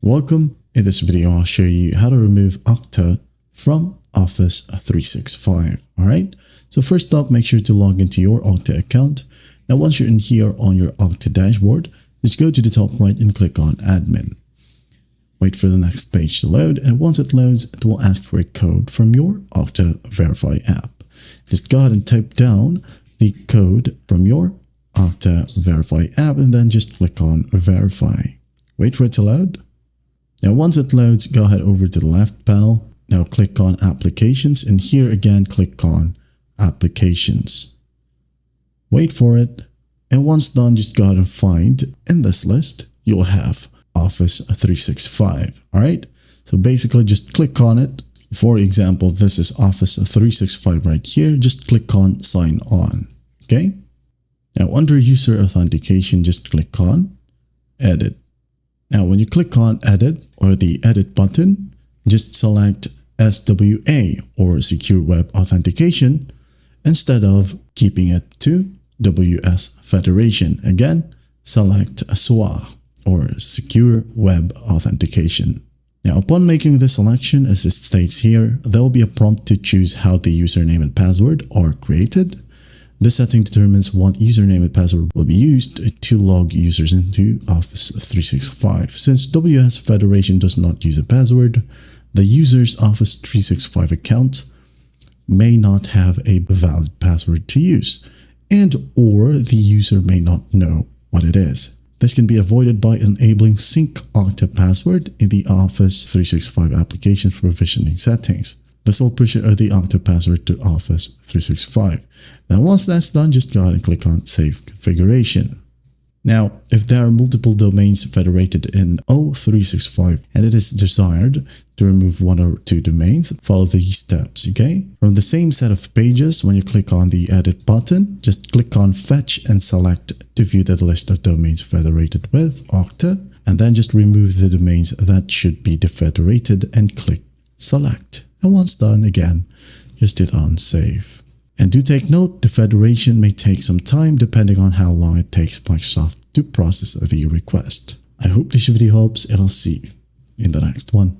Welcome. In this video, I'll show you how to remove Okta from Office 365. Alright, so first up, make sure to log into your Okta account. Now, once you're in here on your Okta dashboard, just go to the top right and click on Admin. Wait for the next page to load, and once it loads, it will ask for a code from your Okta Verify app. Just go ahead and type down the code from your Okta Verify app and then just click on Verify. Wait for it to load. Now, once it loads, go ahead over to the left panel. Now click on Applications, and here again, click on Applications. Wait for it. And once done, just go ahead and find in this list, you'll have Office 365. All right. So basically just click on it. For example, this is Office 365 right here. Just click on Sign On. Okay. Now under User Authentication, just click on Edit. Now, when you click on Edit or the Edit button, just select SWA or Secure Web Authentication instead of keeping it to WS Federation. Again, select SWA or Secure Web Authentication. Now, upon making this selection, as it states here, there will be a prompt to choose how the username and password are created. This setting determines what username and password will be used to log users into Office 365. Since WS Federation does not use a password, the user's Office 365 account may not have a valid password to use, and or the user may not know what it is. This can be avoided by enabling Sync Okta Password in the Office 365 application provisioning settings. This will push the Okta password to Office 365. Now, once that's done, just go ahead and click on Save Configuration. Now, if there are multiple domains federated in O365 and it is desired to remove one or two domains, follow these steps, okay? From the same set of pages, when you click on the Edit button, just click on Fetch and select to view the list of domains federated with Okta, and then just remove the domains that should be defederated and click Select. And once done, again, just hit on Save. And do take note, the federation may take some time depending on how long it takes Microsoft to process the request. I hope this video helps, and I'll see you in the next one.